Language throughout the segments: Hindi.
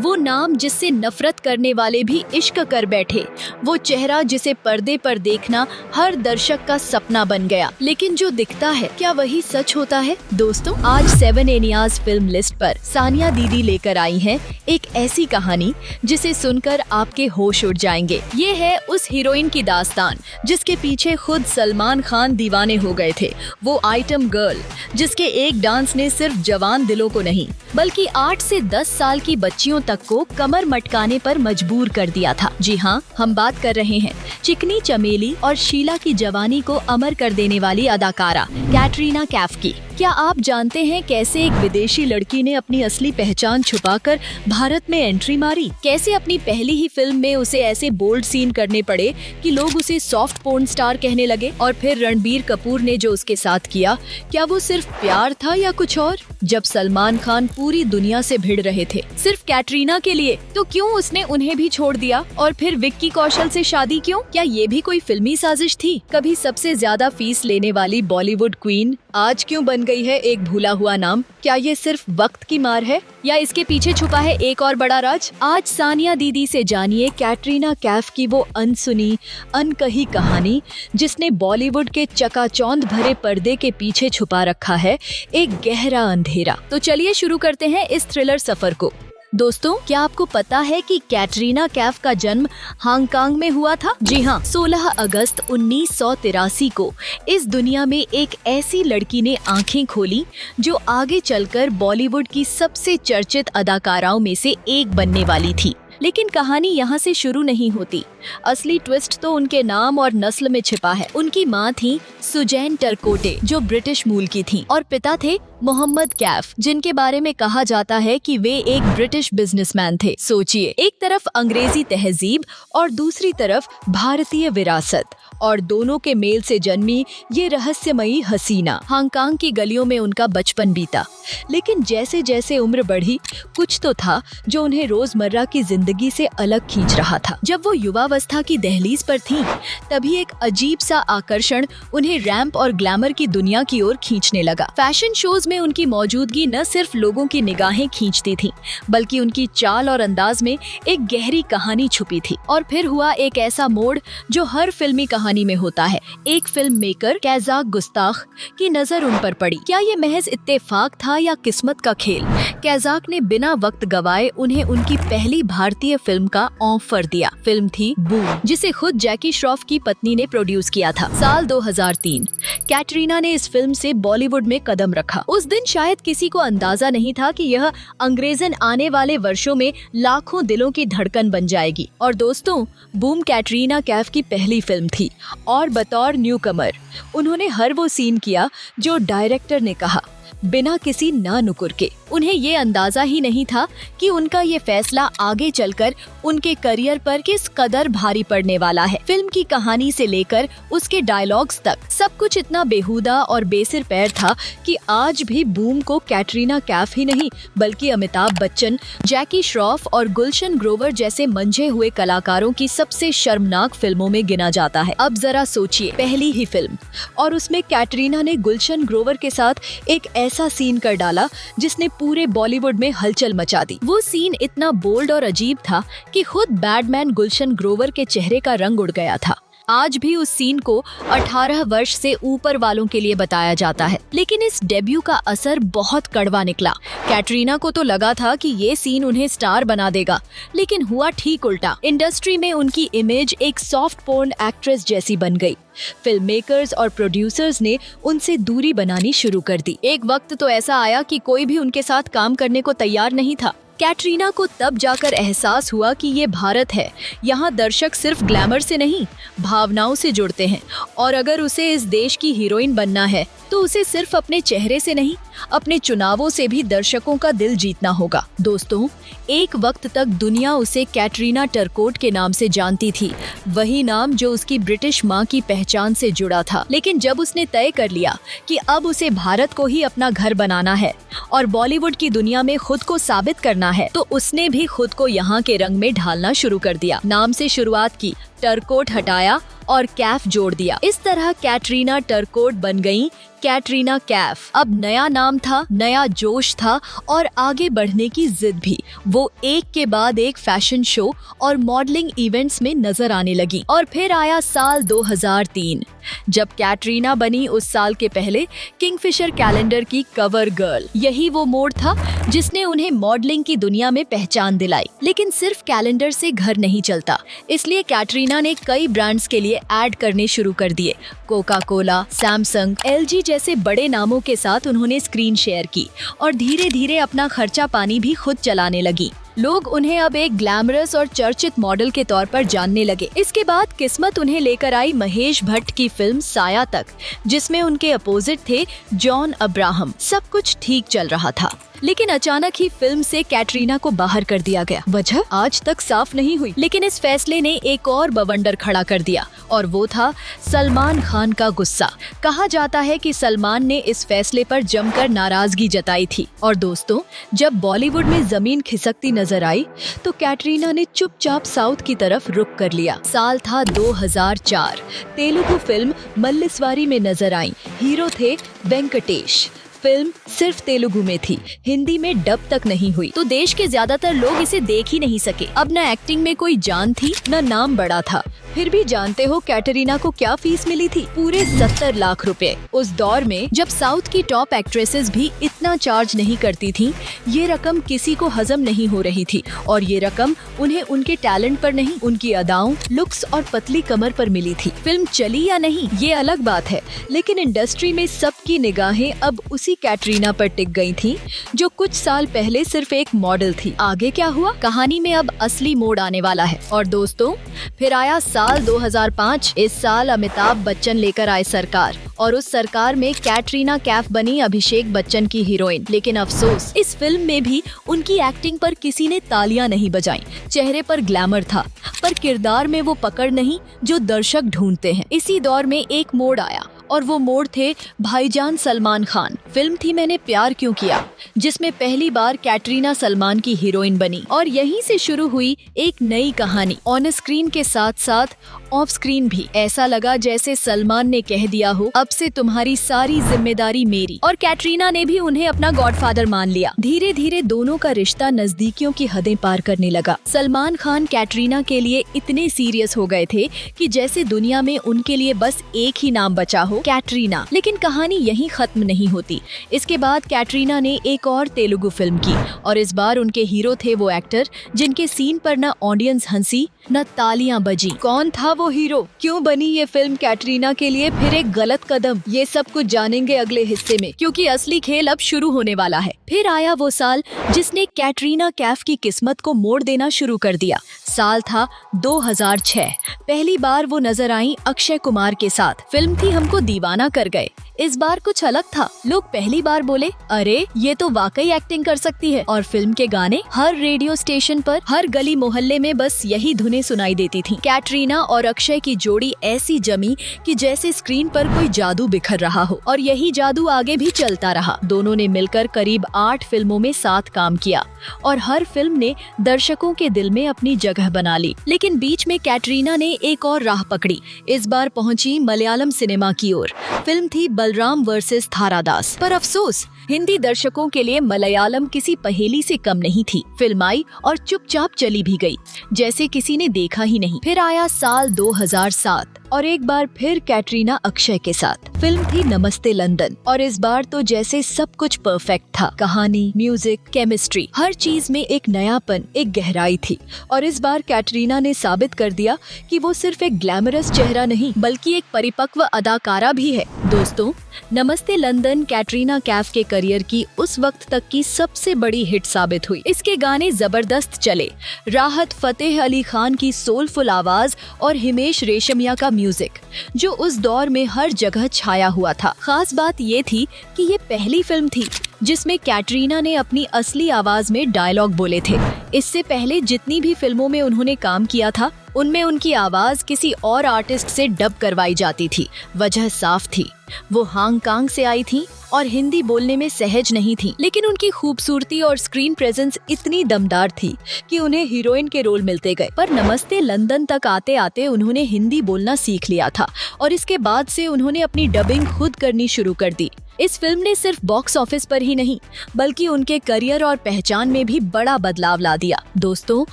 वो नाम जिससे नफरत करने वाले भी इश्क कर बैठे, वो चेहरा जिसे पर्दे पर देखना हर दर्शक का सपना बन गया। लेकिन जो दिखता है क्या वही सच होता है? दोस्तों, आज 7 एनियाज फिल्म लिस्ट पर सानिया दीदी लेकर आई हैं एक ऐसी कहानी जिसे सुनकर आपके होश उड़ जाएंगे। ये है उस हीरोइन की दास्तान जिसके पीछे खुद सलमान खान दीवाने हो गए थे। वो आइटम गर्ल जिसके एक डांस ने सिर्फ जवान दिलों को नहीं बल्कि 8 से 10 साल की बच्चियों तक को कमर मटकाने पर मजबूर कर दिया था। जी हाँ, हम बात कर रहे हैं चिकनी चमेली और शीला की जवानी को अमर कर देने वाली अदाकारा कैटरीना कैफ की। क्या आप जानते हैं कैसे एक विदेशी लड़की ने अपनी असली पहचान छुपाकर भारत में एंट्री मारी? कैसे अपनी पहली ही फिल्म में उसे ऐसे बोल्ड सीन करने पड़े कि लोग उसे सॉफ्ट पोर्न स्टार कहने लगे? और फिर रणबीर कपूर ने जो उसके साथ किया, क्या वो सिर्फ प्यार था या कुछ और? जब सलमान खान पूरी दुनिया से भिड़ रहे थे सिर्फ कैटरीना के लिए, तो क्यों उसने उन्हें भी छोड़ दिया? और फिर विक्की कौशल से शादी क्यों? क्या ये भी कोई फिल्मी साजिश थी? कभी सबसे ज्यादा फीस लेने वाली बॉलीवुड क्वीन आज क्यों बन गई है एक भूला हुआ नाम? क्या ये सिर्फ वक्त की मार है या इसके पीछे छुपा है एक और बड़ा राज? आज सानिया दीदी से जानिए कैटरीना कैफ की वो अनसुनी अनकही कहानी जिसने बॉलीवुड के चकाचौंध भरे पर्दे के पीछे छुपा रखा है एक गहरा अंधेरा। तो चलिए शुरू करते हैं इस थ्रिलर सफर को। दोस्तों, क्या आपको पता है कि कैटरीना कैफ का जन्म हांगकांग में हुआ था? जी हाँ, 16 अगस्त 1983 को इस दुनिया में एक ऐसी लड़की ने आंखें खोली जो आगे चलकर बॉलीवुड की सबसे चर्चित अदाकाराओं में से एक बनने वाली थी। लेकिन कहानी यहाँ से शुरू नहीं होती। असली ट्विस्ट तो उनके नाम और नस्ल में छिपा है। उनकी माँ थी सुजैन टरकोटे जो ब्रिटिश मूल की थी और पिता थे मोहम्मद कैफ जिनके बारे में कहा जाता है कि वे एक ब्रिटिश बिजनेसमैन थे। सोचिए, एक तरफ अंग्रेजी तहजीब और दूसरी तरफ भारतीय विरासत, और दोनों के मेल से जन्मी ये रहस्यमयी हसीना। हांगकांग की गलियों में उनका बचपन बीता, लेकिन जैसे जैसे उम्र बढ़ी कुछ तो था जो उन्हें रोजमर्रा की जिंदगी से अलग खींच रहा था। जब वो युवावस्था की दहलीज पर थीं, तभी एक अजीब सा आकर्षण उन्हें रैंप और ग्लैमर की दुनिया की ओर खींचने लगा। फैशन शोज में उनकी मौजूदगी न सिर्फ लोगों की निगाहें खींचती थी बल्कि उनकी चाल और अंदाज में एक गहरी कहानी छुपी थी। और फिर हुआ एक ऐसा मोड़ जो हर फिल्मी कहानी में होता है। एक फिल्म मेकर कैजाक गुस्ताख की नजर उन पर पड़ी। क्या ये महज इत्तेफाक था या किस्मत का खेल? कैजाक ने बिना वक्त गवाए उन्हें उनकी पहली भारतीय फिल्म का ऑफर दिया। फिल्म थी बूम, जिसे खुद जैकी श्रॉफ की पत्नी ने प्रोड्यूस किया था। साल 2003 कैटरीना ने इस फिल्म से बॉलीवुड में कदम रखा। उस दिन शायद किसी को अंदाजा नहीं था कि यह अंग्रेजन आने वाले वर्षों में लाखों दिलों की धड़कन बन जाएगी। और दोस्तों, बूम कैटरीना कैफ की पहली फिल्म थी और बतौर न्यूकमर उन्होंने हर वो सीन किया जो डायरेक्टर ने कहा, बिना किसी ना नुकुर के। उन्हें ये अंदाजा ही नहीं था कि उनका ये फैसला आगे चलकर उनके करियर पर किस कदर भारी पड़ने वाला है। फिल्म की कहानी से लेकर उसके डायलॉग्स तक सब कुछ इतना बेहुदा और बेसिर पैर था कि आज भी बूम को कैटरीना कैफ ही नहीं बल्कि अमिताभ बच्चन, जैकी श्रॉफ और गुलशन ग्रोवर जैसे मंझे हुए कलाकारों की सबसे शर्मनाक फिल्मों में गिना जाता है। अब जरा सोचिए, पहली ही फिल्म और उसमें कैटरीना ने गुलशन ग्रोवर के साथ एक ऐसा सीन कर डाला जिसने पूरे बॉलीवुड में हलचल मचा दी। वो सीन इतना बोल्ड और अजीब था कि खुद बैडमैन गुलशन ग्रोवर के चेहरे का रंग उड़ गया था। आज भी उस सीन को 18 वर्ष से ऊपर वालों के लिए बताया जाता है। लेकिन इस डेब्यू का असर बहुत कड़वा निकला। कैटरीना को तो लगा था कि ये सीन उन्हें स्टार बना देगा, लेकिन हुआ ठीक उल्टा। इंडस्ट्री में उनकी इमेज एक सॉफ्ट पोर्न एक्ट्रेस जैसी बन गई। फिल्म मेकर्स और प्रोड्यूसर्स ने उनसे दूरी बनानी शुरू कर दी। एक वक्त तो ऐसा आया कि कोई भी उनके साथ काम करने को तैयार नहीं था। कैटरीना को तब जाकर एहसास हुआ कि ये भारत है, यहाँ दर्शक सिर्फ ग्लैमर से नहीं भावनाओं से जुड़ते हैं, और अगर उसे इस देश की हीरोइन बनना है तो उसे सिर्फ अपने चेहरे से नहीं अपने चुनावों से भी दर्शकों का दिल जीतना होगा। दोस्तों, एक वक्त तक दुनिया उसे कैटरीना टरकोट के नाम से जानती थी, वही नाम जो उसकी ब्रिटिश माँ की पहचान से जुड़ा था। लेकिन जब उसने तय कर लिया कि अब उसे भारत को ही अपना घर बनाना है और बॉलीवुड की दुनिया में खुद को साबित करना है, तो उसने भी खुद को यहाँ के रंग में ढालना शुरू कर दिया। नाम से शुरुआत की टर्कोट हटाया और कैफ जोड़ दिया। इस तरह कैटरीना टर्कोट बन गई कैटरीना कैफ। अब नया नाम था, नया जोश था और आगे बढ़ने की जिद भी। वो एक के बाद एक फैशन शो और मॉडलिंग इवेंट्स में नजर आने लगी। और फिर आया साल 2003, जब कैटरीना बनी उस साल के पहले किंगफिशर कैलेंडर की कवर गर्ल। यही वो मोड़ था जिसने उन्हें मॉडलिंग की दुनिया में पहचान दिलाई। लेकिन सिर्फ कैलेंडर से घर नहीं चलता, इसलिए कैटरीना ने कई ब्रांड्स के लिए ऐड करने शुरू कर दिए। कोका कोला, सैमसंग, LG जैसे बड़े नामों के साथ उन्होंने स्क्रीन शेयर की और धीरे धीरे अपना खर्चा पानी भी खुद चलाने लगी। लोग उन्हें अब एक ग्लैमरस और चर्चित मॉडल के तौर पर जानने लगे। इसके बाद किस्मत उन्हें लेकर आई महेश भट्ट की फिल्म साया तक, जिसमें उनके अपोजिट थे जॉन अब्राहम। सब कुछ ठीक चल रहा था, लेकिन अचानक ही फिल्म से कैटरीना को बाहर कर दिया गया। वजह आज तक साफ नहीं हुई, लेकिन इस फैसले ने एक और बवंडर खड़ा कर दिया और वो था सलमान खान का गुस्सा। कहा जाता है कि सलमान ने इस फैसले पर जमकर नाराजगी जताई थी। और दोस्तों, जब बॉलीवुड में जमीन खिसकती नजर आई तो कैटरीना ने चुपचाप साउथ की तरफ रुख कर लिया। साल था 2004। तेलुगु फिल्म मल्लिस्वारी में नजर आई। हीरो थे वेंकटेश। फिल्म सिर्फ तेलुगु में थी, हिंदी में डब तक नहीं हुई, तो देश के ज्यादातर लोग इसे देख ही नहीं सके। अब न एक्टिंग में कोई जान थी, न नाम बड़ा था। फिर भी जानते हो कैटरीना को क्या फीस मिली थी? पूरे 70 लाख रुपए। उस दौर में जब साउथ की टॉप एक्ट्रेसेस भी इतना चार्ज नहीं करती थीं, ये रकम किसी को हजम नहीं हो रही थी। और ये रकम उन्हें उनके टैलेंट पर नहीं, उनकी अदाओं, लुक्स और पतली कमर पर मिली थी। फिल्म चली या नहीं ये अलग बात है, लेकिन इंडस्ट्री में सबकी निगाहें अब उसी कैटरीना पर टिक गई थी, जो कुछ साल पहले सिर्फ एक मॉडल थी। आगे क्या हुआ? कहानी में अब असली मोड़ आने वाला है। और दोस्तों, फिर आया साल 2005। इस साल अमिताभ बच्चन लेकर आए सरकार, और उस सरकार में कैटरीना कैफ बनी अभिषेक बच्चन की हीरोइन। लेकिन अफसोस, इस फिल्म में भी उनकी एक्टिंग पर किसी ने तालियां नहीं बजाई। चेहरे पर ग्लैमर था, पर किरदार में वो पकड़ नहीं जो दर्शक ढूंढते हैं। इसी दौर में एक मोड़ आया, और वो मोड़ थे भाईजान सलमान खान। फिल्म थी मैंने प्यार क्यों किया, जिसमें पहली बार कैटरीना सलमान की हीरोइन बनी। और यहीं से शुरू हुई एक नई कहानी, ऑन स्क्रीन के साथ साथ ऑफ स्क्रीन भी। ऐसा लगा जैसे सलमान ने कह दिया हो, अब से तुम्हारी सारी जिम्मेदारी मेरी। और कैटरीना ने भी उन्हें अपना गॉडफादर मान लिया। धीरे धीरे दोनों का रिश्ता नजदीकियों की हदें पार करने लगा। सलमान खान कैटरीना के लिए इतने सीरियस हो गए थे कि जैसे दुनिया में उनके लिए बस एक ही नाम बचा हो, कैटरीना। लेकिन कहानी यहीं खत्म नहीं होती। इसके बाद कैटरीना ने एक और तेलुगु फिल्म की, और इस बार उनके हीरो थे वो एक्टर जिनके सीन पर न ऑडियंस हंसी न तालियां बजी। कौन था वो हीरो? क्यों बनी ये फिल्म कैटरीना के लिए फिर एक गलत कदम? ये सब कुछ जानेंगे अगले हिस्से में, क्योंकि असली खेल अब शुरू होने वाला है। फिर आया वो साल जिसने कैटरीना कैफ की किस्मत को मोड़ देना शुरू कर दिया। साल था 2006। पहली बार वो नजर आई अक्षय कुमार के साथ। फिल्म थी हमको दीवाना कर गए। इस बार कुछ अलग था। लोग पहली बार बोले, अरे ये तो वाकई एक्टिंग कर सकती है। और फिल्म के गाने हर रेडियो स्टेशन पर, हर गली मोहल्ले में बस यही धुनें सुनाई देती थी। कैटरीना और अक्षय की जोड़ी ऐसी जमी कि जैसे स्क्रीन पर कोई जादू बिखर रहा हो, और यही जादू आगे भी चलता रहा। दोनों ने मिलकर करीब 8 फिल्मों में साथ काम किया, और हर फिल्म ने दर्शकों के दिल में अपनी जगह बना ली। लेकिन बीच में कैटरीना ने एक और राह पकड़ी। इस बार पहुंची मलयालम सिनेमा की ओर। फिल्म थी बलराम वर्सेस थारादास। पर अफसोस, हिंदी दर्शकों के लिए मलयालम किसी पहेली से कम नहीं थी। फिल्म आई और चुपचाप चली भी गई, जैसे किसी ने देखा ही नहीं। फिर आया साल 2007, और एक बार फिर कैटरीना अक्षय के साथ। फिल्म थी नमस्ते लंदन, और इस बार तो जैसे सब कुछ परफेक्ट था। कहानी, म्यूजिक, केमिस्ट्री, हर चीज में एक नयापन, एक गहराई थी। और इस बार कैटरीना ने साबित कर दिया कि वो सिर्फ एक ग्लैमरस चेहरा नहीं, बल्कि एक परिपक्व अदाकारा भी है। दोस्तों, नमस्ते लंदन कैटरीना कैफ के करियर की उस वक्त तक की सबसे बड़ी हिट साबित हुई। इसके गाने जबरदस्त चले। राहत फतेह अली खान की सोलफुल आवाज और हिमेश रेशमिया का म्यूजिक, जो उस दौर में हर जगह छाया हुआ था। खास बात ये थी कि ये पहली फिल्म थी जिसमें कैटरीना ने अपनी असली आवाज में डायलॉग बोले थे। इससे पहले जितनी भी फिल्मों में उन्होंने काम किया था, उनमें उनकी आवाज किसी और आर्टिस्ट से डब करवाई जाती थी। वजह साफ थी, वो हांगकांग से आई थी और हिंदी बोलने में सहज नहीं थी, लेकिन उनकी खूबसूरती और स्क्रीन प्रेजेंस इतनी दमदार थी कि उन्हें हीरोइन के रोल मिलते गए। पर नमस्ते लंदन तक आते आते उन्होंने हिंदी बोलना सीख लिया था और इसके बाद से उन्होंने अपनी डबिंग खुद करनी शुरू कर दी। इस फिल्म ने सिर्फ बॉक्स ऑफिस पर ही नहीं, बल्कि उनके करियर और पहचान में भी बड़ा बदलाव ला दिया। दोस्तों,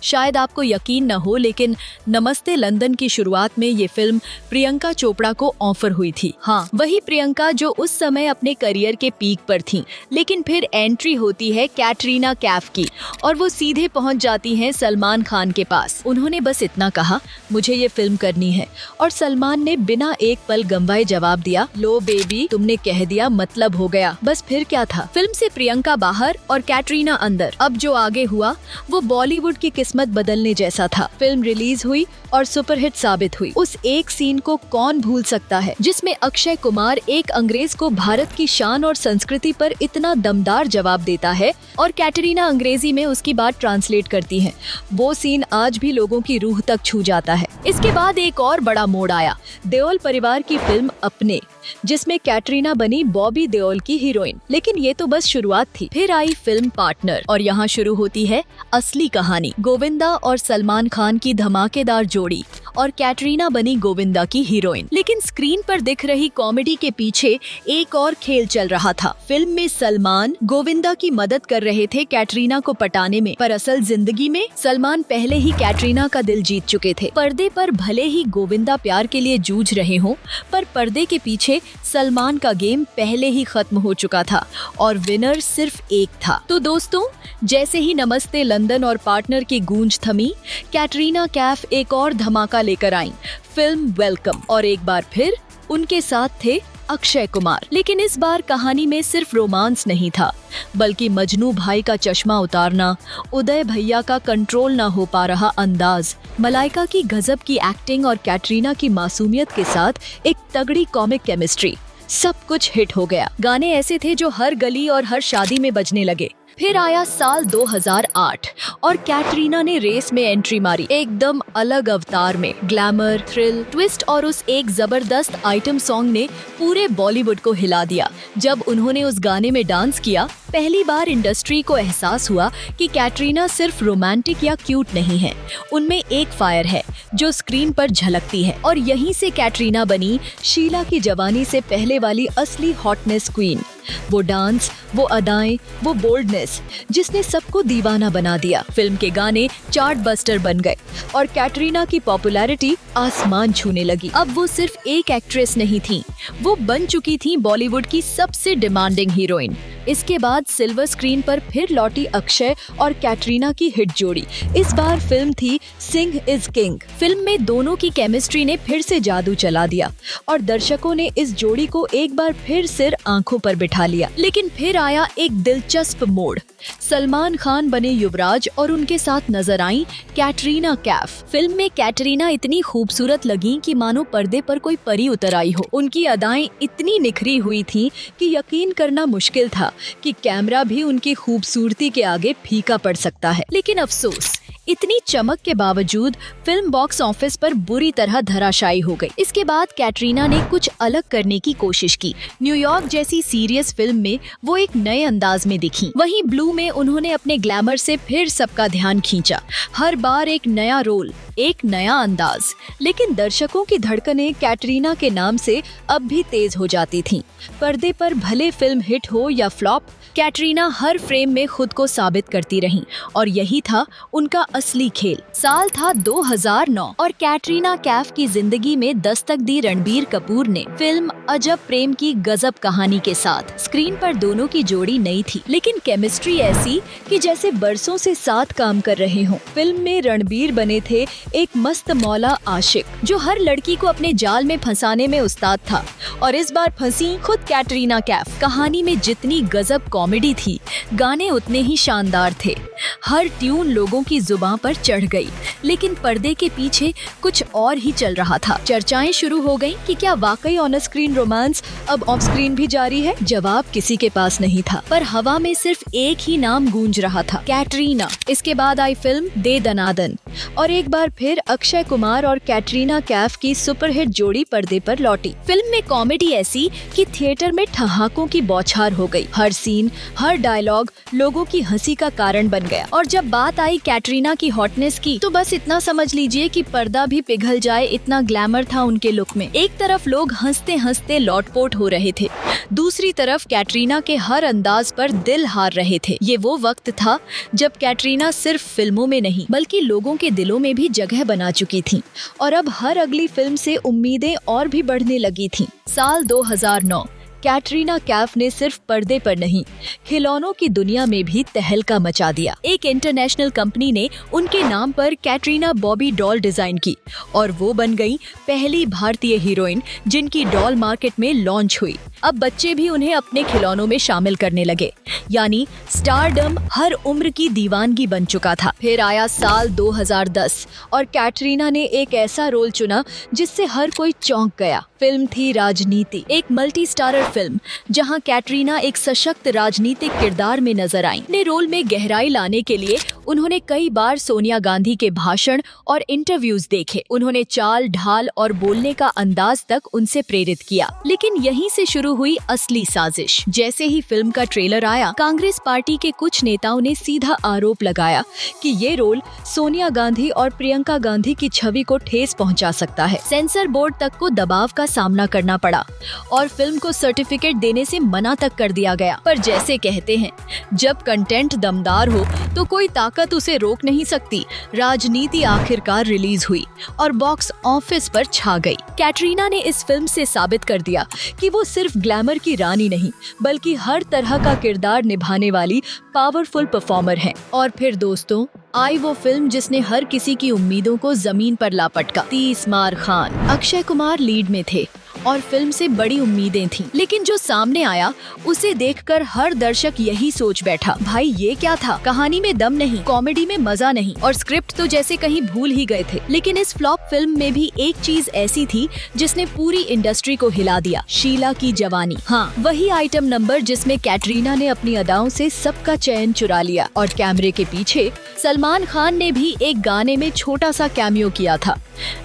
शायद आपको यकीन न हो, लेकिन नमस्ते लंदन की शुरुआत में ये फिल्म प्रियंका चोपड़ा को ऑफर हुई थी। हाँ, वही प्रियंका जो उस समय अपने करियर के पीक पर थी। लेकिन फिर एंट्री होती है कैटरीना कैफ की और वो सीधे पहुंच जाती हैं सलमान खान के पास। उन्होंने बस इतना कहा, मुझे ये फिल्म करनी है, और सलमान ने बिना एक पल गंवाए जवाब दिया, लो बेबी, तुमने कह दिया, मतलब हो गया। बस फिर क्या था, फिल्म से प्रियंका बाहर और कैटरीना अंदर। अब जो आगे हुआ वो बॉलीवुड की किस्मत बदलने जैसा था। फिल्म रिलीज हुई और सुपरहिट साबित हुई। उस एक सीन को कौन भूल सकता है जिसमें अक्षय कुमार एक अंग्रेज को भारत की शान और संस्कृति पर इतना दमदार जवाब देता है और कैटरीना अंग्रेजी में उसकी बात ट्रांसलेट करती है। वो सीन आज भी लोगों की रूह तक छू जाता है। इसके बाद एक और बड़ा मोड़ आया, देओल परिवार की फिल्म अपने, जिसमें कैटरीना बनी बॉबी देओल की हीरोइन। लेकिन ये तो बस शुरुआत थी। फिर आई फिल्म पार्टनर और यहाँ शुरू होती है असली कहानी। गोविंदा और सलमान खान की धमाकेदार जोड़ी और कैटरीना बनी गोविंदा की हीरोइन। लेकिन स्क्रीन पर दिख रही कॉमेडी के पीछे एक और खेल चल रहा था। फिल्म में सलमान गोविंदा की मदद कर रहे थे कैटरीना को पटाने में, पर असल जिंदगी में सलमान पहले ही कैटरीना का दिल जीत चुके थे। पर्दे पर भले ही गोविंदा प्यार के लिए जूझ रहे हों, पर पर्दे के पीछे सलमान का गेम पहले ही खत्म हो चुका था और विनर सिर्फ एक था। तो दोस्तों, जैसे ही नमस्ते लंदन और पार्टनर की गूंज थमी, कैटरीना कैफ एक और धमाका लेकर आईं, फिल्म वेलकम। और एक बार फिर उनके साथ थे अक्षय कुमार। लेकिन इस बार कहानी में सिर्फ रोमांस नहीं था, बल्कि मजनू भाई का चश्मा उतारना, उदय भैया का कंट्रोल ना हो पा रहा अंदाज, मलाइका की गजब की एक्टिंग और कैटरीना की मासूमियत के साथ एक तगड़ी कॉमिक केमिस्ट्री, सब कुछ हिट हो गया। गाने ऐसे थे जो हर गली और हर शादी में बजने लगे। फिर आया साल 2008 और कैटरीना ने रेस में एंट्री मारी, एकदम अलग अवतार में। ग्लैमर, थ्रिल, ट्विस्ट और उस एक जबरदस्त आइटम सॉन्ग ने पूरे बॉलीवुड को हिला दिया। जब उन्होंने उस गाने में डांस किया, पहली बार इंडस्ट्री को एहसास हुआ कि कैटरीना सिर्फ रोमांटिक या क्यूट नहीं है, उनमें एक फायर है जो स्क्रीन पर झलकती है। और यहीं से कैटरीना बनी शीला की जवानी से पहले वाली असली हॉटनेस क्वीन। वो डांस, वो अदाएं, वो बोल्डनेस जिसने सबको दीवाना बना दिया। फिल्म के गाने चार्ट बस्टर बन गए और कैटरीना की पॉपुलैरिटी आसमान छूने लगी। अब वो सिर्फ एक एक्ट्रेस नहीं थी, वो बन चुकी थी बॉलीवुड की सबसे डिमांडिंग हीरोइन। इसके बाद सिल्वर स्क्रीन पर फिर लौटी अक्षय और कैटरीना की हिट जोड़ी। इस बार फिल्म थी सिंह इज किंग। फिल्म में दोनों की केमिस्ट्री ने फिर से जादू चला दिया और दर्शकों ने इस जोड़ी को एक बार फिर सिर आंखों पर बिठा लिया। लेकिन फिर आया एक दिलचस्प मोड़। सलमान खान बने युवराज और उनके साथ नजर आई कैटरीना कैफ। फिल्म में कैटरीना इतनी खूबसूरत लगी कि मानो पर्दे पर कोई परी उतर आई हो। उनकी अदाएं इतनी निखरी हुई थीं कि यकीन करना मुश्किल था कि कैमरा भी उनकी खूबसूरती के आगे फीका पड़ सकता है। लेकिन अफसोस, इतनी चमक के बावजूद फिल्म बॉक्स ऑफिस पर बुरी तरह धराशायी हो गई। इसके बाद कैटरीना ने कुछ अलग करने की कोशिश की। न्यूयॉर्क जैसी सीरियस फिल्म में वो एक नए अंदाज में दिखी। वहीं ब्लू में उन्होंने अपने ग्लैमर से फिर सबका ध्यान खींचा। हर बार एक नया रोल, एक नया अंदाज। लेकिन दर्शकों की धड़कनें कैटरीना के नाम से अब भी तेज हो जाती थीं। पर्दे पर भले फिल्म हिट हो या फ्लॉप, कैटरीना हर फ्रेम में खुद को साबित करती रहीं और यही था उनका असली खेल। साल था 2009 और कैटरीना कैफ की जिंदगी में दस्तक दी रणबीर कपूर ने फिल्म अजब प्रेम की गजब कहानी के साथ। स्क्रीन पर दोनों की जोड़ी नई थी, लेकिन केमिस्ट्री ऐसी कि जैसे बरसों से साथ काम कर रहे हों। फिल्म में रणबीर बने थे एक मस्त मौला आशिक जो हर लड़की को अपने जाल में फंसाने में उस्ताद था, और इस बार फंसी खुद कैटरीना कैफ। कहानी में जितनी गजब कॉमेडी थी, गाने उतने ही शानदार थे। हर ट्यून लोगों की जुबान पर चढ़ गई, लेकिन पर्दे के पीछे कुछ और ही चल रहा था। चर्चाएं शुरू हो गईं कि क्या वाकई ऑन स्क्रीन रोमांस अब ऑफ स्क्रीन भी जारी है। जवाब किसी के पास नहीं था, पर हवा में सिर्फ एक ही नाम गूंज रहा था, कैटरीना। इसके बाद आई फिल्म दे दनादन, और एक बार फिर अक्षय कुमार और कैटरीना कैफ की सुपरहिट जोड़ी पर्दे पर लौटी। फिल्म में कॉमेडी ऐसी कि थिएटर में ठहाकों की बौछार हो गई। हर सीन, हर डायलॉग लोगों की हंसी का कारण बन गया। और जब बात आई कैटरीना की हॉटनेस की, तो बस इतना समझ लीजिए कि पर्दा भी पिघल जाए, इतना ग्लैमर था उनके लुक में। एक तरफ लोग हंसते हंसते लौटपोट हो रहे थे, दूसरी तरफ कैटरीना के हर अंदाज पर दिल हार रहे थे। ये वो वक्त था जब कैटरीना सिर्फ फिल्मों में नहीं बल्कि लोगों के दिलों में भी जगह बना चुकी थी, और अब हर अगली फिल्म से उम्मीदें और भी बढ़ने लगी थीं। साल 2009 कैटरीना कैफ ने सिर्फ पर्दे पर नहीं, खिलौनों की दुनिया में भी तहलका मचा दिया। एक इंटरनेशनल कंपनी ने उनके नाम पर कैटरीना बॉबी डॉल डिजाइन की, और वो बन गई पहली भारतीय हीरोइन जिनकी डॉल मार्केट में लॉन्च हुई। अब बच्चे भी उन्हें अपने खिलौनों में शामिल करने लगे, यानी स्टारडम हर उम्र की दीवानगी बन चुका था। फिर आया साल 2010 और कैटरीना ने एक ऐसा रोल चुना जिससे हर कोई चौंक गया। फिल्म थी राजनीति, एक मल्टी स्टारर फिल्म जहां कैटरीना एक सशक्त राजनीतिक किरदार में नजर आई। अपने रोल में गहराई लाने के लिए उन्होंने कई बार सोनिया गांधी के भाषण और इंटरव्यूज देखे। उन्होंने चाल ढाल और बोलने का अंदाज तक उनसे प्रेरित किया। लेकिन यहीं से शुरू हुई असली साजिश। जैसे ही फिल्म का ट्रेलर आया, कांग्रेस पार्टी के कुछ नेताओं ने सीधा आरोप लगाया कि ये रोल सोनिया गांधी और प्रियंका गांधी की छवि को ठेस पहुंचा सकता है। सेंसर बोर्ड तक को दबाव का सामना करना पड़ा और फिल्म को सर्टिफिकेट देने से मना तक कर दिया गया। पर जैसे कहते हैं, जब कंटेंट दमदार हो तो कोई ताकत उसे रोक नहीं सकती। राजनीति आखिरकार रिलीज हुई और बॉक्स ऑफिस पर छा गई। कैटरीना ने इस फिल्म से साबित कर दिया कि वो सिर्फ ग्लैमर की रानी नहीं बल्कि हर तरह का किरदार निभाने वाली पावरफुल परफॉर्मर है। और फिर दोस्तों, आई वो फिल्म जिसने हर किसी की उम्मीदों को जमीन पर ला पटका। 30 मार खान। अक्षय कुमार लीड में थे और फिल्म से बड़ी उम्मीदें थीं। लेकिन जो सामने आया उसे देखकर हर दर्शक यही सोच बैठा, भाई ये क्या था? कहानी में दम नहीं, कॉमेडी में मजा नहीं, और स्क्रिप्ट तो जैसे कहीं भूल ही गए थे। लेकिन इस फ्लॉप फिल्म में भी एक चीज ऐसी थी जिसने पूरी इंडस्ट्री को हिला दिया, शीला की जवानी। हाँ, वही आइटम नंबर जिसमें कैटरीना ने अपनी अदाओं से सबका चयन चुरा लिया। और कैमरे के पीछे सलमान खान ने भी एक गाने में छोटा सा कैमियो किया था।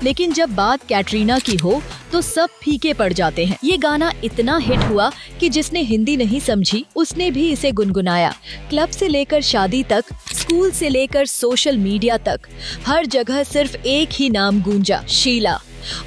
लेकिन जब बात कैटरीना की हो तो सब फीके पड़ जाते हैं। ये गाना इतना हिट हुआ कि जिसने हिंदी नहीं समझी उसने भी इसे गुनगुनाया। क्लब से लेकर शादी तक, स्कूल से लेकर सोशल मीडिया तक, हर जगह सिर्फ एक ही नाम गूंजा, शीला।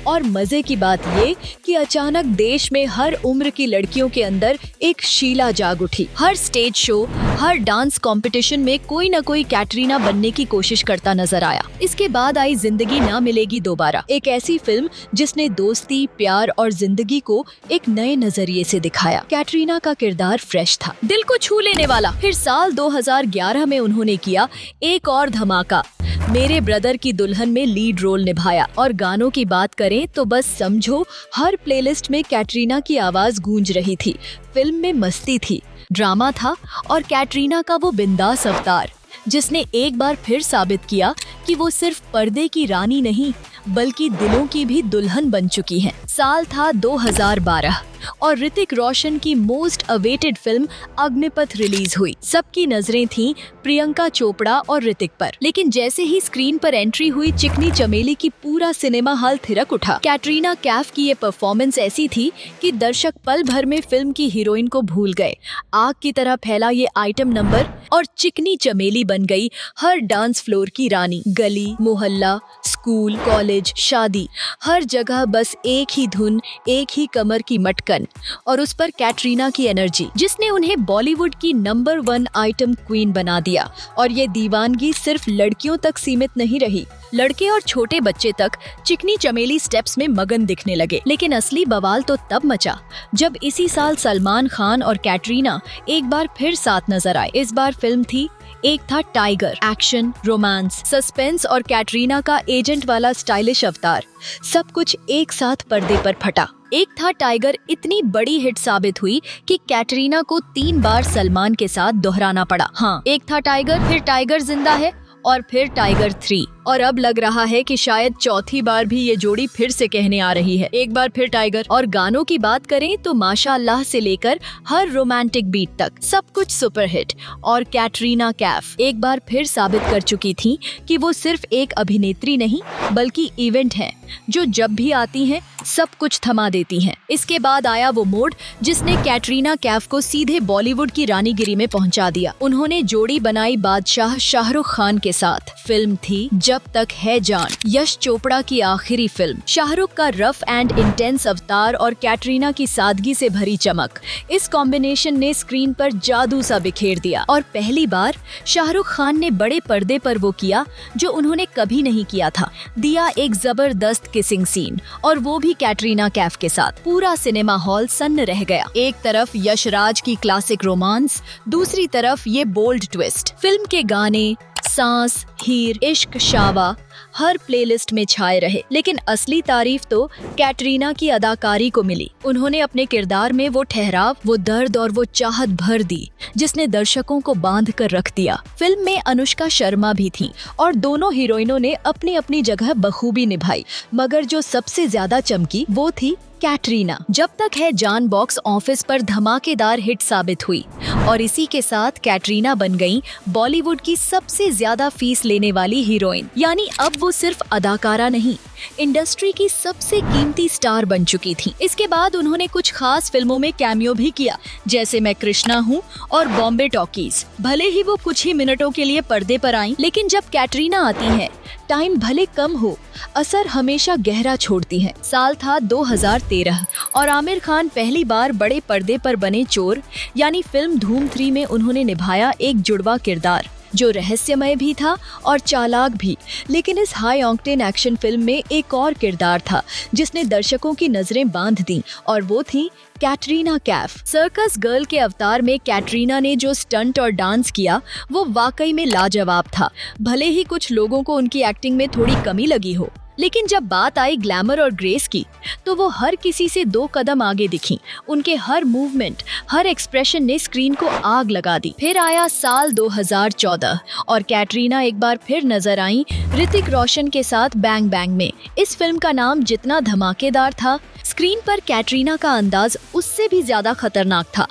और मजे की बात ये कि अचानक देश में हर उम्र की लड़कियों के अंदर एक शीला जाग उठी। हर स्टेज शो, हर डांस कंपटीशन में कोई न कोई कैटरीना बनने की कोशिश करता नजर आया। इसके बाद आई जिंदगी ना मिलेगी दोबारा, एक ऐसी फिल्म जिसने दोस्ती, प्यार और जिंदगी को एक नए नजरिए से दिखाया। कैटरीना का किरदार फ्रेश था, दिल को छू लेने वाला। फिर साल 2011 में उन्होंने किया एक और धमाका, मेरे ब्रदर की दुल्हन में लीड रोल निभाया। और गानों की बात करें तो बस समझो हर प्लेलिस्ट में कैटरीना की आवाज गूंज रही थी। फिल्म में मस्ती थी, ड्रामा था और कैटरीना का वो बिंदास अवतार जिसने एक बार फिर साबित किया कि वो सिर्फ पर्दे की रानी नहीं बल्कि दिलों की भी दुल्हन बन चुकी हैं। साल था 2012 और ऋतिक रोशन की most awaited film Agneepath release हुई। सबकी नजरें थीं प्रियंका चोपड़ा और ऋतिक पर। लेकिन जैसे ही स्क्रीन पर एंट्री हुई चिकनी चमेली की, पूरा सिनेमा हॉल थिरक उठा। कैटरीना कैफ की ये परफॉर्मेंस ऐसी थी कि दर्शक पल भर में फिल्म की हीरोइन को भूल गए। आग की तरह फैला ये आइटम नंबर और चिकनी चमेली बन गई हर डांस फ्लोर की रानी। गली, मोहल्ला, स्कूल, कॉलेज, शादी, हर जगह बस एक ही धुन, एक ही कमर की मटकन और उस पर कैटरीना की एनर्जी, जिसने उन्हें बॉलीवुड की नंबर 1 आइटम क्वीन बना दिया। और ये दीवानगी सिर्फ लड़कियों तक सीमित नहीं रही, लड़के और छोटे बच्चे तक चिकनी चमेली स्टेप्स में मगन दिखने लगे। लेकिन असली बवाल तो तब मचा जब इसी साल सलमान खान और कैटरीना एक बार फिर साथ नजर आए। इस बार फिल्म थी एक था टाइगर, एक्शन, रोमांस, सस्पेंस और कैटरीना का एजेंट वाला स्टाइलिश अवतार। सब कुछ एक साथ पर्दे पर फटा। एक था टाइगर इतनी बड़ी हिट साबित हुई कि कैटरीना को 3 बार सलमान के साथ दोहराना पड़ा। हाँ, एक था टाइगर, फिर टाइगर जिंदा है और फिर टाइगर 3, और अब लग रहा है कि शायद चौथी बार भी ये जोड़ी फिर से कहने आ रही है, एक बार फिर टाइगर। और गानों की बात करें तो माशाअल्लाह से लेकर हर रोमांटिक बीट तक सब कुछ सुपर हिट। और कैटरीना कैफ एक बार फिर साबित कर चुकी थी कि वो सिर्फ एक अभिनेत्री नहीं बल्कि इवेंट है जो जब भी आती हैं सब कुछ थमा देती हैं। इसके बाद आया वो मोड जिसने कैटरीना कैफ को सीधे बॉलीवुड की रानीगिरी में पहुंचा दिया। उन्होंने जोड़ी बनाई बादशाह शाहरुख खान के साथ। फिल्म थी जब तक है जान, यश चोपड़ा की आखिरी फिल्म। शाहरुख का रफ एंड इंटेंस अवतार और कैटरीना की सादगी से भरी चमक, इस कॉम्बिनेशन ने स्क्रीन पर जादू सा बिखेर दिया। और पहली बार शाहरुख खान ने बड़े पर्दे पर वो किया जो उन्होंने कभी नहीं किया था, दिया एक जबरदस्त किसिंग सीन, और वो भी कैटरीना कैफ के साथ। पूरा सिनेमा हॉल सन्न रह गया। एक तरफ यशराज की क्लासिक रोमांस, दूसरी तरफ ये बोल्ड ट्विस्ट। फिल्म के गाने सांस, हीर, इश्क, शावा हर प्लेलिस्ट में छाए रहे। लेकिन असली तारीफ तो कैटरीना की अदाकारी को मिली। उन्होंने अपने किरदार में वो ठहराव, वो दर्द और वो चाहत भर दी जिसने दर्शकों को बांध कर रख दिया। फिल्म में अनुष्का शर्मा भी थी और दोनों हीरोइनों ने अपनी अपनी जगह बखूबी निभाई, मगर जो सबसे ज्यादा चमकी वो थी कैटरीना। जब तक है जान बॉक्स ऑफिस पर धमाकेदार हिट साबित हुई और इसी के साथ कैटरीना बन गई बॉलीवुड की सबसे ज्यादा फीस लेने वाली हीरोइन। यानी अब वो सिर्फ अदाकारा नहीं, इंडस्ट्री की सबसे कीमती स्टार बन चुकी थी। इसके बाद उन्होंने कुछ खास फिल्मों में कैमियो भी किया, जैसे मैं कृष्णा हूँ और बॉम्बे टॉकीज। भले ही वो कुछ ही मिनटों के लिए पर्दे पर आईं, लेकिन जब कैटरीना आती है, टाइम भले कम हो, असर हमेशा गहरा छोड़ती है। साल था 2013 और आमिर खान पहली बार बड़े पर्दे पर बने चोर, यानी फिल्म धूम 3 में उन्होंने निभाया एक जुड़वा किरदार जो रहस्यमय भी था और चालाक भी। लेकिन इस हाई ऑक्टेन एक्शन फिल्म में एक और किरदार था जिसने दर्शकों की नजरें बांध दी, और वो थी कैटरीना कैफ। सर्कस गर्ल के अवतार में कैटरीना ने जो स्टंट और डांस किया वो वाकई में लाजवाब था। भले ही कुछ लोगों को उनकी एक्टिंग में थोड़ी कमी लगी हो, लेकिन जब बात आई ग्लैमर और ग्रेस की तो वो हर किसी से 2 कदम आगे दिखी। उनके हर मूवमेंट, हर एक्सप्रेशन ने स्क्रीन को आग लगा दी। फिर आया साल 2014 और कैटरीना एक बार फिर नजर आई ऋतिक रोशन के साथ बैंग बैंग में। इस फिल्म का नाम जितना धमाकेदार था, स्क्रीन पर कैटरीना का अंदाज उससे भी ज्यादा खतरनाक था।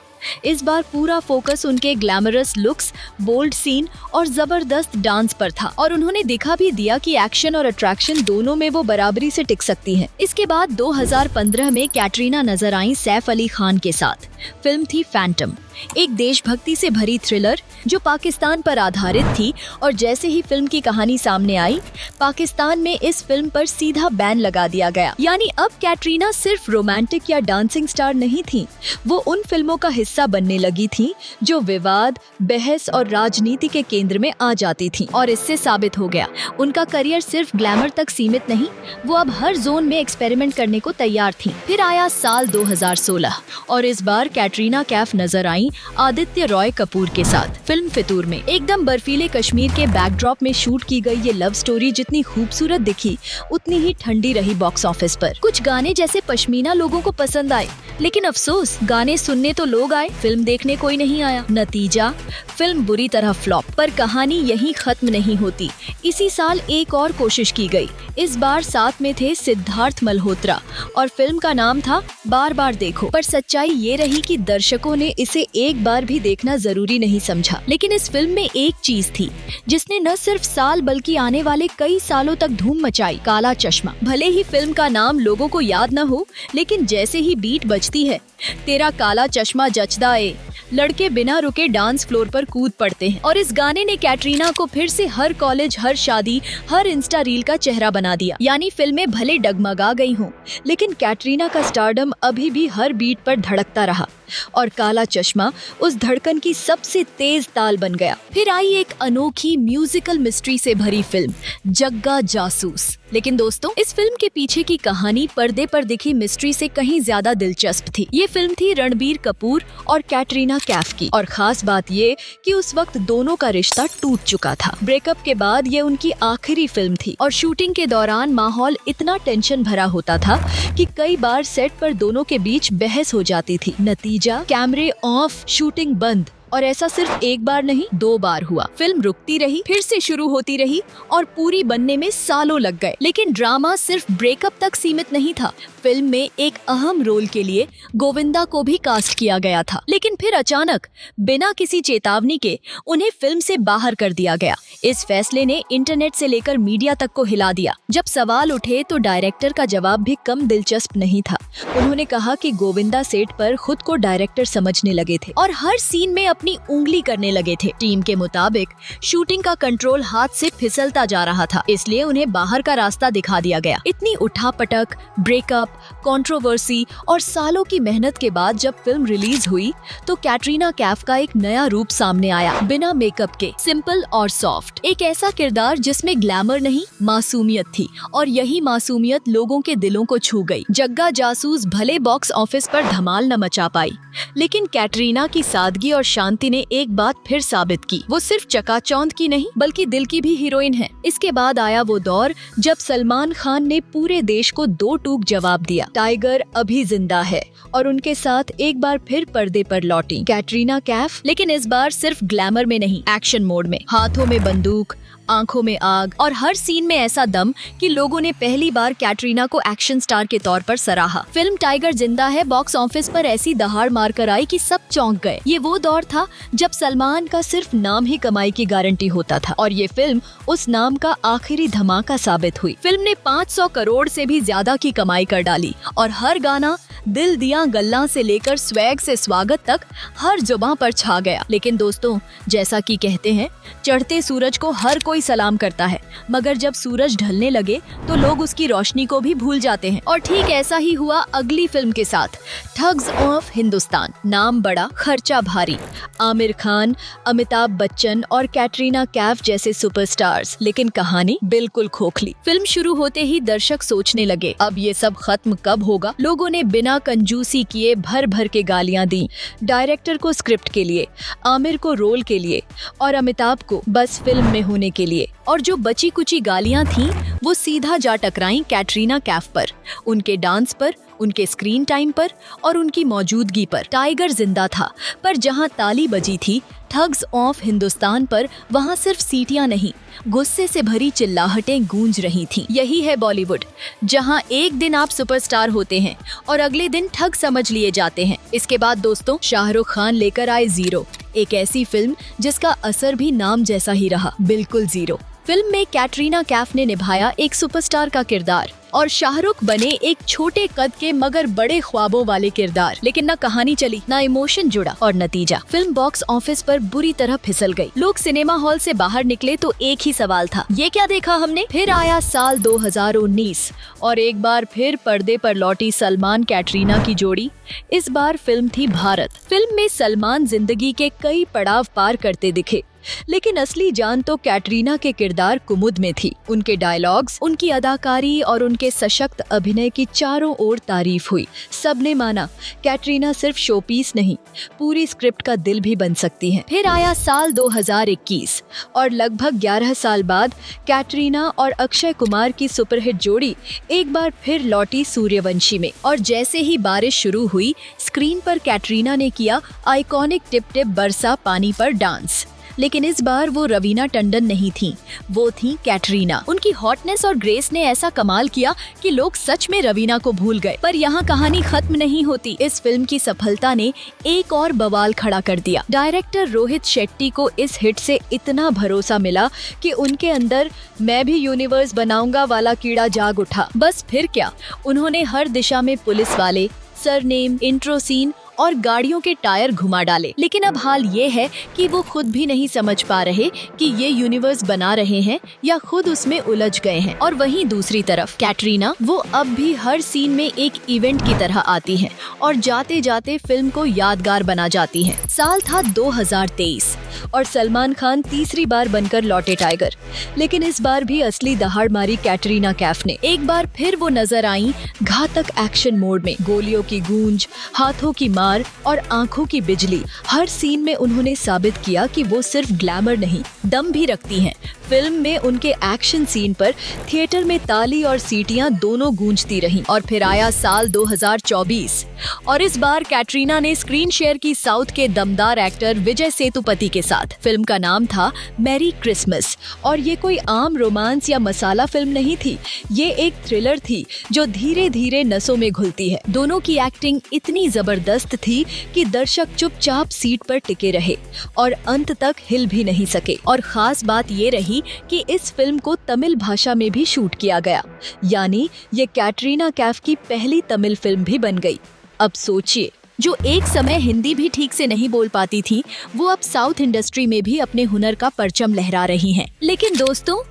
इस बार पूरा फोकस उनके ग्लैमरस लुक्स, बोल्ड सीन और जबरदस्त डांस पर था, और उन्होंने दिखा भी दिया कि एक्शन और अट्रैक्शन दोनों में वो बराबरी से टिक सकती हैं। इसके बाद 2015 में कैटरीना नजर आई सैफ अली खान के साथ। फिल्म थी फैंटम, एक देशभक्ति से भरी थ्रिलर जो पाकिस्तान पर आधारित थी, और जैसे ही फिल्म की कहानी सामने आई, पाकिस्तान में इस फिल्म पर सीधा बैन लगा दिया गया। यानी अब कैटरीना सिर्फ रोमांटिक या डांसिंग स्टार नहीं थी, वो उन फिल्मों का हिस्सा बनने लगी थी जो विवाद, बहस और राजनीति के केंद्र में आ जाती थी। और इससे साबित हो गया उनका करियर सिर्फ ग्लैमर तक सीमित नहीं, वो अब हर जोन में एक्सपेरिमेंट करने को तैयार थी। फिर आया साल 2016 और इस बार कैटरीना कैफ नजर आई आदित्य रॉय कपूर के साथ फिल्म फितूर में। एकदम बर्फीले कश्मीर के बैकड्रॉप में शूट की गई ये लव स्टोरी जितनी खूबसूरत दिखी उतनी ही ठंडी रही बॉक्स ऑफिस पर। कुछ गाने जैसे पश्मीना लोगों को पसंद आए, लेकिन अफसोस गाने सुनने तो लोग आए, फिल्म देखने कोई नहीं आया। नतीजा, फिल्म बुरी तरह फ्लॉप। पर कहानी यहीं खत्म नहीं होती। इसी साल एक और कोशिश की गई। इस बार साथ में थे सिद्धार्थ मल्होत्रा और फिल्म का नाम था बार बार देखो। पर सच्चाई ये रही कि दर्शकों ने इसे एक बार भी देखना जरूरी नहीं समझा। लेकिन इस फिल्म में एक चीज थी जिसने न सिर्फ साल बल्कि आने वाले कई सालों तक धूम मचाई, काला चश्मा। भले ही फिल्म का नाम लोगों को याद न हो, लेकिन जैसे ही बीट बजती है, तेरा काला चश्मा जचदा ए, लड़के बिना रुके डांस फ्लोर पर कूद पड़ते हैं। और इस गाने ने कैटरीना को फिर से हर कॉलेज, हर शादी, हर इंस्टा रील का चेहरा बना दिया। यानी फिल्में भले डगमगा गई हों, लेकिन कैटरीना का स्टारडम अभी भी हर बीट पर धड़कता रहा। और काला चश्मा उस धड़कन की सबसे तेज ताल बन गया। फिर आई एक अनोखी म्यूजिकल मिस्ट्री से भरी फिल्म जग्गा जासूस। लेकिन दोस्तों, इस फिल्म के पीछे की कहानी पर्दे पर दिखी मिस्ट्री से कहीं ज्यादा दिलचस्प थी। ये फिल्म थी रणबीर कपूर और कैटरीना कैफ की, और खास बात ये कि उस वक्त दोनों का रिश्ता टूट चुका था। ब्रेकअप के बाद ये उनकी आखिरी फिल्म थी और शूटिंग के दौरान माहौल इतना टेंशन भरा होता था कि कई बार सेट पर दोनों के बीच बहस हो जाती थी। नतीजा, कैमरे ऑफ, शूटिंग बंद। और ऐसा सिर्फ एक बार नहीं, 2 बार हुआ। फिल्म रुकती रही, फिर से शुरू होती रही और पूरी बनने में सालों लग गए। लेकिन ड्रामा सिर्फ ब्रेकअप तक सीमित नहीं था। फिल्म में एक अहम रोल के लिए गोविंदा को भी कास्ट किया गया था, लेकिन फिर अचानक बिना किसी चेतावनी के उन्हें फिल्म से बाहर कर दिया गया। इस फैसले ने इंटरनेट से लेकर मीडिया तक को हिला दिया। जब सवाल उठे तो डायरेक्टर का जवाब भी कम दिलचस्प नहीं था। उन्होंने कहा कि गोविंदा सेट पर खुद को डायरेक्टर समझने लगे थे और हर सीन में अपनी उंगली करने लगे थे। टीम के मुताबिक शूटिंग का कंट्रोल हाथ से फिसलता जा रहा था, इसलिए उन्हें बाहर का रास्ता दिखा दिया गया। इतनी उठापटक, ब्रेकअप, कंट्रोवर्सी और सालों की मेहनत के बाद जब फिल्म रिलीज हुई तो कैटरीना कैफ का एक नया रूप सामने आया, बिना मेकअप के, सिंपल और सॉफ्ट। एक ऐसा किरदार जिसमें ग्लैमर नहीं, मासूमियत थी, और यही मासूमियत लोगों के दिलों को छू गई। जग्गा जासूस भले बॉक्स ऑफिस पर धमाल न मचा पाई, लेकिन कैटरीना की सादगी और शांति ने एक बात फिर साबित की, वो सिर्फ चकाचौंध की नहीं बल्कि दिल की भी हीरोइन है। इसके बाद आया वो दौर जब सलमान खान ने पूरे देश को 2 टूक जवाब दिया। टाइगर अभी जिंदा है और उनके साथ एक बार फिर पर्दे पर लौटी कैटरीना कैफ, लेकिन इस बार सिर्फ ग्लैमर में नहीं, एक्शन मोड में। हाथों में बंदूक, आंखों में आग और हर सीन में ऐसा दम कि लोगों ने पहली बार कैटरीना को एक्शन स्टार के तौर पर सराहा। फिल्म टाइगर जिंदा है बॉक्स ऑफिस पर ऐसी दहाड़ मारकर आई कि सब चौंक गए। ये वो दौर था जब सलमान का सिर्फ नाम ही कमाई की गारंटी होता था, और ये फिल्म उस नाम का आखिरी धमाका साबित हुई। फिल्म ने 500 करोड़ से भी ज्यादा की कमाई कर डाली और हर गाना दिल दिया गल्ला से लेकर स्वैग से स्वागत तक हर जुबां पर छा गया। लेकिन दोस्तों, जैसा कि कहते हैं, चढ़ते सूरज को हर कोई सलाम करता है, मगर जब सूरज ढलने लगे तो लोग उसकी रोशनी को भी भूल जाते हैं। और ठीक ऐसा ही हुआ अगली फिल्म के साथ, ठग्स ऑफ हिंदुस्तान। नाम बड़ा, खर्चा भारी, आमिर खान, अमिताभ बच्चन और कैटरीना कैफ जैसे सुपरस्टार्स, लेकिन कहानी बिल्कुल खोखली। फिल्म शुरू होते ही दर्शक सोचने लगे, अब ये सब खत्म कब होगा। लोगों ने बिना कंजूसी किए भर भर के गालियां दी, डायरेक्टर को स्क्रिप्ट के लिए, आमिर को रोल के लिए और अमिताभ को बस फिल्म में होने के लिए। और जो बची कुची गालियां थीं वो सीधा जा टकराई कैटरीना कैफ पर, उनके डांस पर, उनके स्क्रीन टाइम पर और उनकी मौजूदगी पर। टाइगर जिंदा था, पर जहां ताली बजी थी ठग्स ऑफ हिंदुस्तान पर, वहां सिर्फ सीटियां नहीं, गुस्से से भरी चिल्लाहटें गूंज रही थीं। यही है बॉलीवुड, जहां एक दिन आप सुपरस्टार होते हैं और अगले दिन ठग समझ लिए जाते हैं। इसके बाद दोस्तों, शाहरुख खान लेकर आए जीरो, एक ऐसी फिल्म जिसका असर भी नाम जैसा ही रहा, बिल्कुल जीरो। फिल्म में कैटरीना कैफ ने निभाया एक सुपरस्टार का किरदार और शाहरुख बने एक छोटे कद के मगर बड़े ख्वाबों वाले किरदार। लेकिन न कहानी चली, न इमोशन जुड़ा और नतीजा, फिल्म बॉक्स ऑफिस पर बुरी तरह फिसल गई। लोग सिनेमा हॉल से बाहर निकले तो एक ही सवाल था, ये क्या देखा हमने। फिर आया साल 2019 और एक बार फिर पर्दे पर लौटी सलमान कैटरीना की जोड़ी। इस बार फिल्म थी भारत। फिल्म में सलमान जिंदगी के कई पड़ाव पार करते दिखे, लेकिन असली जान तो कैटरीना के किरदार कुमुद में थी। उनके डायलॉग्स, उनकी अदाकारी और उनके सशक्त अभिनय की चारों ओर तारीफ हुई। सबने माना कैटरीना सिर्फ शोपीस नहीं, पूरी स्क्रिप्ट का दिल भी बन सकती है। फिर आया साल 2021 और लगभग 11 साल बाद कैटरीना और अक्षय कुमार की सुपरहिट जोड़ी एक बार फिर लौटी सूर्यवंशी में। और जैसे ही बारिश शुरू हुई, स्क्रीन पर कैटरीना ने किया आइकॉनिक टिप टिप बरसा पानी पर डांस। लेकिन इस बार वो रवीना टंडन नहीं थी, वो थी कैटरीना। उनकी हॉटनेस और ग्रेस ने ऐसा कमाल किया कि लोग सच में रवीना को भूल गए। पर यहाँ कहानी खत्म नहीं होती। इस फिल्म की सफलता ने एक और बवाल खड़ा कर दिया। डायरेक्टर रोहित शेट्टी को इस हिट से इतना भरोसा मिला कि उनके अंदर मैं भी यूनिवर्स बनाऊंगा वाला कीड़ा जाग उठा। बस फिर क्या, उन्होंने हर दिशा में पुलिस वाले, सरनेम, इंट्रो सीन और गाड़ियों के टायर घुमा डाले। लेकिन अब हाल ये है कि वो खुद भी नहीं समझ पा रहे कि ये यूनिवर्स बना रहे हैं या खुद उसमें उलझ गए हैं। और वहीं दूसरी तरफ कैटरीना, वो अब भी हर सीन में एक इवेंट की तरह आती है और जाते जाते फिल्म को यादगार बना जाती है। साल था 2023 और सलमान खान तीसरी बार बनकर लौटे टाइगर। लेकिन इस बार भी असली दहाड़ मारी कैटरीना कैफ ने। एक बार फिर वो नजर आई घातक एक्शन मोड में। गोलियों की गूंज, हाथों की मार और आंखों की बिजली। हर सीन में उन्होंने साबित किया कि वो सिर्फ ग्लैमर नहीं, दम भी रखती हैं। फिल्म में उनके एक्शन सीन पर थिएटर में ताली और सीटियां दोनों गूंजती रहीं। और फिर आया साल 2024 और इस बार कैटरीना ने स्क्रीन शेयर की साउथ के दमदार एक्टर विजय सेतुपति के साथ। फिल्म का नाम था मैरी क्रिसमस और ये कोई आम रोमांस या मसाला फिल्म नहीं थी। ये एक थ्रिलर थी जो धीरे धीरे नसों में घुलती है। दोनों की एक्टिंग इतनी जबरदस्त थी कि दर्शक चुपचाप सीट पर टिके रहे और अंत तक हिल भी नहीं सके। और खास बात ये रही कि इस फिल्म को तमिल भाषा में भी शूट किया गया, यानी ये कैटरीना कैफ की पहली तमिल फिल्म भी बन गई। अब सोचिए, जो एक समय हिंदी भी ठीक से नहीं बोल पाती थी, वो अब साउथ इंडस्ट्री में भी अपने हुनर का परचम लहरा रही हैं। लेकिन दोस्तों,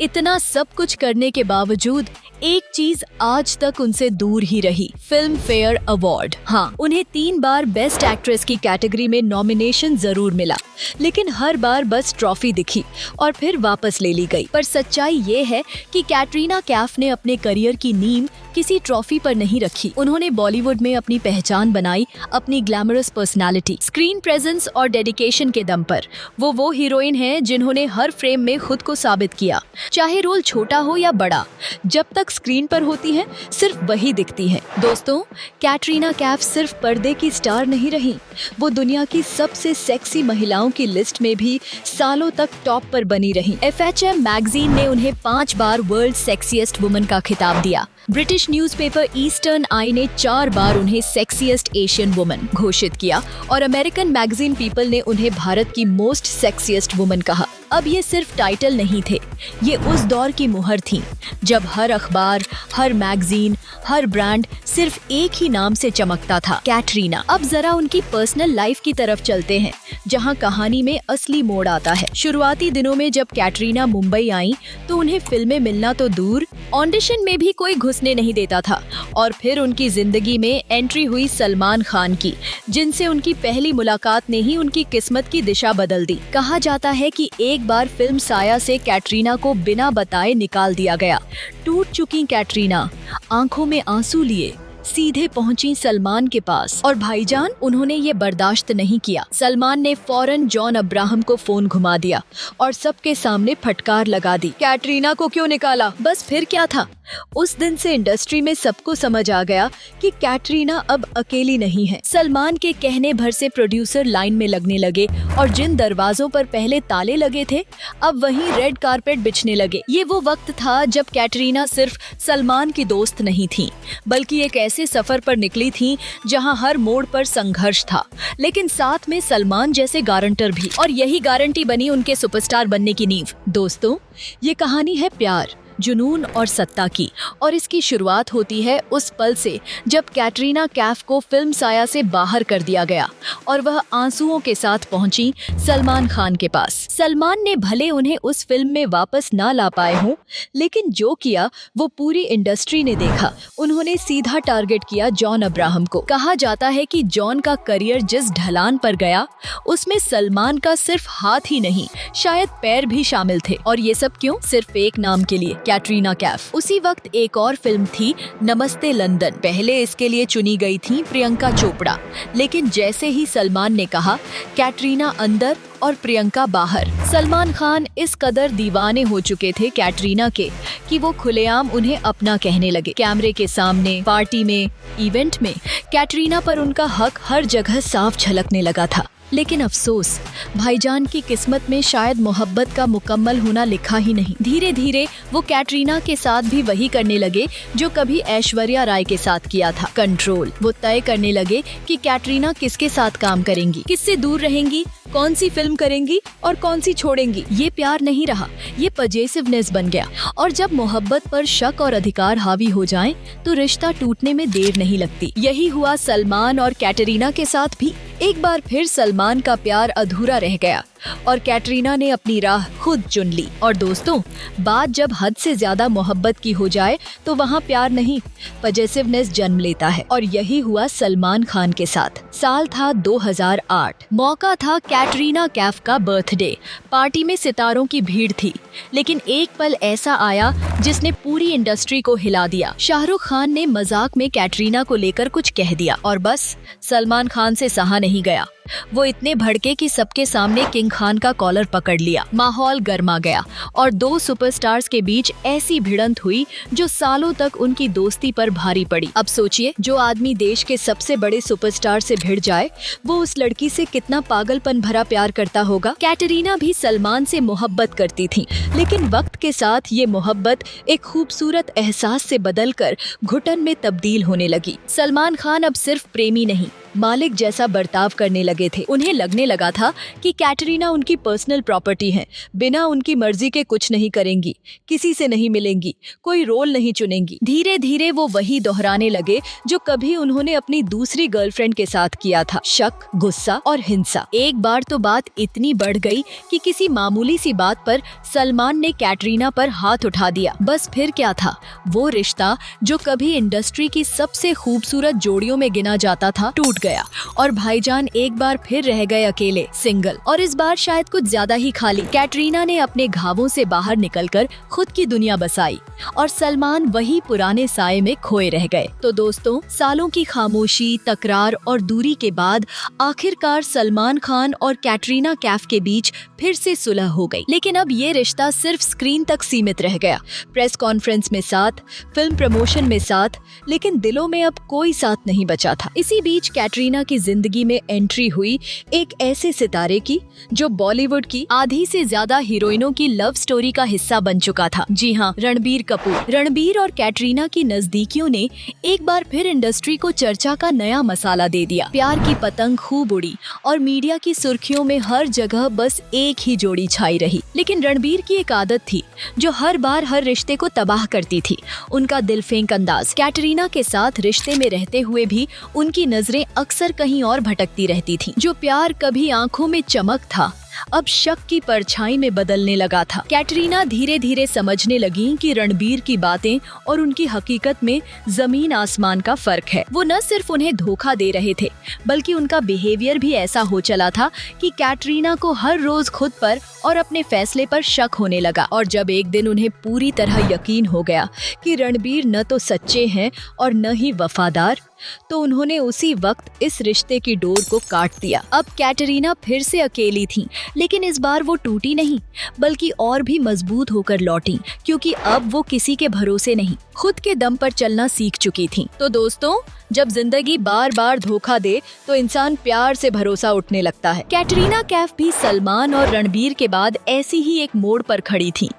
इतना सब कुछ करने के बावजूद एक चीज आज तक उनसे दूर ही रही, फिल्म फेयर अवार्ड। हाँ, उन्हें 3 बार बेस्ट एक्ट्रेस की कैटेगरी में नॉमिनेशन जरूर मिला, लेकिन हर बार बस ट्रॉफी दिखी और फिर वापस ले ली गई। पर सच्चाई ये है कि कैटरीना कैफ ने अपने करियर की नींव किसी ट्रॉफी पर नहीं रखी। उन्होंने बॉलीवुड में अपनी पहचान बनाई अपनी ग्लैमरस पर्सनालिटी, स्क्रीन प्रेजेंस और डेडिकेशन के दम पर। वो हीरोइन हैं जिन्होंने हर फ्रेम में खुद को साबित किया, चाहे रोल छोटा हो या बड़ा। जब तक स्क्रीन पर होती हैं, सिर्फ वही दिखती हैं। दोस्तों, कैटरीना कैफ सिर्फ पर्दे की स्टार नहीं रही, वो दुनिया की सबसे सेक्सी महिलाओं की लिस्ट में भी सालों तक टॉप पर बनी रही। FHM मैगजीन ने उन्हें 5 बार वर्ल्ड सेक्सीएस्ट वुमन का खिताब दिया। ब्रिटिश न्यूज़पेपर ईस्टर्न आई ने 4 बार उन्हें सेक्सीएस्ट एशियन वुमन घोषित किया और अमेरिकन मैगजीन पीपल ने उन्हें भारत की मोस्ट सेक्सीएस्ट वुमन कहा। अब ये सिर्फ टाइटल नहीं थे, ये उस दौर की मुहर थी जब हर अखबार, हर मैगजीन, हर ब्रांड सिर्फ एक ही नाम से चमकता था, कैटरीना। अब जरा उनकी पर्सनल लाइफ की तरफ चलते हैं, जहां कहानी में असली मोड़ आता है। शुरुआती दिनों में जब कैटरीना मुंबई आई तो उन्हें फिल्में मिलना तो दूर, ऑडिशन में भी कोई घुसने नहीं देता था। और फिर उनकी जिंदगी में एंट्री हुई सलमान खान की, जिनसे उनकी पहली मुलाकात ने ही उनकी किस्मत की दिशा बदल दी। कहा जाता है कि एक बार फिल्म साया से कैटरीना को बिना बताए निकाल दिया गया। टूट चुकी कैटरीना आंखों में आंसू लिए सीधे पहुंची सलमान के पास और भाईजान, उन्होंने ये बर्दाश्त नहीं किया। सलमान ने फौरन जॉन अब्राहम को फोन घुमा दिया और सबके सामने फटकार लगा दी, कैटरीना को क्यों निकाला? बस फिर क्या था? उस दिन से इंडस्ट्री में सबको समझ आ गया कि कैटरीना अब अकेली नहीं है। सलमान के कहने भर से प्रोड्यूसर लाइन में लगने लगे और जिन दरवाजों पर पहले ताले लगे थे, अब वहीं रेड कारपेट बिछने लगे। ये वो वक्त था जब कैटरीना सिर्फ सलमान की दोस्त नहीं थी, बल्कि एक ऐसे सफर पर निकली थी जहां हर मोड़ पर संघर्ष था, लेकिन साथ में सलमान जैसे गारंटर भी। और यही गारंटी बनी उनके सुपरस्टार बनने की नींव। दोस्तों, ये कहानी है प्यार, जुनून और सत्ता की, और इसकी शुरुआत होती है उस पल से जब कैटरीना कैफ को फिल्म साया से बाहर कर दिया गया और वह आंसुओं के साथ पहुंची सलमान खान के पास। सलमान ने भले उन्हें उस फिल्म में वापस ना ला पाए हों, लेकिन जो किया वो पूरी इंडस्ट्री ने देखा। उन्होंने सीधा टारगेट किया जॉन अब्राहम को। कहा जाता है कि जॉन का करियर जिस ढलान पर गया, उसमें सलमान का सिर्फ हाथ ही नहीं, शायद पैर भी शामिल थे। और ये सब क्यों? सिर्फ एक नाम के लिए, कैटरीना कैफ। उसी वक्त एक और फिल्म थी नमस्ते लंदन। पहले इसके लिए चुनी गई थी प्रियंका चोपड़ा, लेकिन जैसे ही सलमान ने कहा कैटरीना अंदर और प्रियंका बाहर, सलमान खान इस कदर दीवाने हो चुके थे कैटरीना के कि वो खुलेआम उन्हें अपना कहने लगे। कैमरे के सामने, पार्टी में, इवेंट में कैटरीना पर उनका हक हर जगह साफ झलकने लगा था। लेकिन अफसोस, भाईजान की किस्मत में शायद मोहब्बत का मुकम्मल होना लिखा ही नहीं। धीरे धीरे वो कैटरीना के साथ भी वही करने लगे जो कभी ऐश्वर्या राय के साथ किया था, कंट्रोल। वो तय करने लगे कि कैटरीना किसके साथ काम करेंगी, किससे दूर रहेंगी, कौन सी फिल्म करेंगी और कौन सी छोड़ेंगी। ये प्यार नहीं रहा, ये पजेसिवनेस बन गया। और जब मोहब्बत पर शक और अधिकार हावी हो जाएं, तो रिश्ता टूटने में देर नहीं लगती। यही हुआ सलमान और कैटरीना के साथ भी। एक बार फिर सलमान का प्यार अधूरा रह गया और कैटरीना ने अपनी राह खुद चुन ली। और दोस्तों, बात जब हद से ज्यादा मोहब्बत की हो जाए तो वहाँ प्यार नहीं, पजेसिवनेस जन्म लेता है। और यही हुआ सलमान खान के साथ। साल था 2008। मौका था कैटरीना कैफ का बर्थडे। पार्टी में सितारों की भीड़ थी, लेकिन एक पल ऐसा आया जिसने पूरी इंडस्ट्री को हिला दिया। शाहरुख खान ने मजाक में कैटरीना को लेकर कुछ कह दिया और बस सलमान खान से सहा नहीं गया। वो इतने भड़के कि सबके सामने किंग खान का कॉलर पकड़ लिया। माहौल गर्मा गया और दो सुपरस्टार्स के बीच ऐसी भिड़ंत हुई जो सालों तक उनकी दोस्ती पर भारी पड़ी। अब सोचिए, जो आदमी देश के सबसे बड़े सुपरस्टार से भिड़ जाए, वो उस लड़की से कितना पागलपन भरा प्यार करता होगा। कैटरीना भी सलमान से मोहब्बत करती थी, लेकिन वक्त के साथ ये मोहब्बत एक खूबसूरत एहसास से बदलकर घुटन में तब्दील होने लगी। सलमान खान अब सिर्फ प्रेमी नहीं, मालिक जैसा बर्ताव करने लगे थे। उन्हें लगने लगा था कि कैटरीना उनकी पर्सनल प्रॉपर्टी है, बिना उनकी मर्जी के कुछ नहीं करेंगी, किसी से नहीं मिलेंगी, कोई रोल नहीं चुनेंगी। धीरे धीरे वो वही दोहराने लगे जो कभी उन्होंने अपनी दूसरी गर्लफ्रेंड के साथ किया था, शक, गुस्सा और हिंसा। एक बार तो बात इतनी बढ़ गई कि किसी मामूली सी बात पर सलमान ने कैटरीना पर हाथ उठा दिया। बस फिर क्या था, वो रिश्ता जो कभी इंडस्ट्री की सबसे खूबसूरत जोड़ियों में गिना जाता था, टूट गया और भाईजान एक बार फिर रह गए अकेले, सिंगल। और इस बार शायद कुछ ज्यादा ही खाली। कैटरीना ने अपने घावों से बाहर निकलकर खुद की दुनिया बसाई और सलमान वही पुराने साए में खोए रह गए। तो दोस्तों, सालों की खामोशी, तकरार और दूरी के बाद आखिरकार सलमान खान और कैटरीना कैफ के बीच फिर से सुलह हो गई। लेकिन अब ये रिश्ता सिर्फ स्क्रीन तक सीमित रह गया। प्रेस कॉन्फ्रेंस में साथ, फिल्म प्रमोशन में साथ, लेकिन दिलों में अब कोई साथ नहीं बचा था। इसी बीच कैटरीना की जिंदगी में एंट्री हुई एक ऐसे सितारे की जो बॉलीवुड की आधी से ज्यादा हीरोइनों की लव स्टोरी का हिस्सा बन चुका था। जी हाँ, रणबीर कपूर। रणबीर और कैटरीना की नजदीकियों ने एक बार फिर इंडस्ट्री को चर्चा का नया मसाला दे दिया। प्यार की पतंग खूब उड़ी और मीडिया की सुर्खियों में हर जगह बस एक ही जोड़ी छाई रही। लेकिन रणबीर की एक आदत थी जो हर बार हर रिश्ते को तबाह करती थी, उनका दिलफेंक अंदाज। कैटरीना के साथ रिश्ते में रहते हुए भी उनकी नजरें अक्सर कहीं और भटकती रहती थीं। जो प्यार कभी आंखों में चमक था, अब शक की परछाई में बदलने लगा था। कैटरीना धीरे धीरे समझने लगी कि रणबीर की बातें और उनकी हकीकत में जमीन आसमान का फर्क है। वो न सिर्फ उन्हें धोखा दे रहे थे, बल्कि उनका बिहेवियर भी ऐसा हो चला था कि कैटरीना को हर रोज खुद पर और अपने फैसले पर शक होने लगा। और जब एक दिन उन्हें पूरी तरह यकीन हो गया कि रणबीर न तो सच्चे हैं और न ही वफादार, तो उन्होंने उसी वक्त इस रिश्ते की डोर को काट दिया। अब कैटरीना फिर से अकेली थीं, लेकिन इस बार वो टूटी नहीं, बल्कि और भी मजबूत होकर लौटी, क्योंकि अब वो किसी के भरोसे नहीं, खुद के दम पर चलना सीख चुकी थीं। तो दोस्तों, जब जिंदगी बार बार धोखा दे तो इंसान प्यार से भरोसा उठने लगता है। कैटरीना कैफ भी सलमान और रणबीर के बाद ऐसी ही एक मोड़ पर खड़ी थी,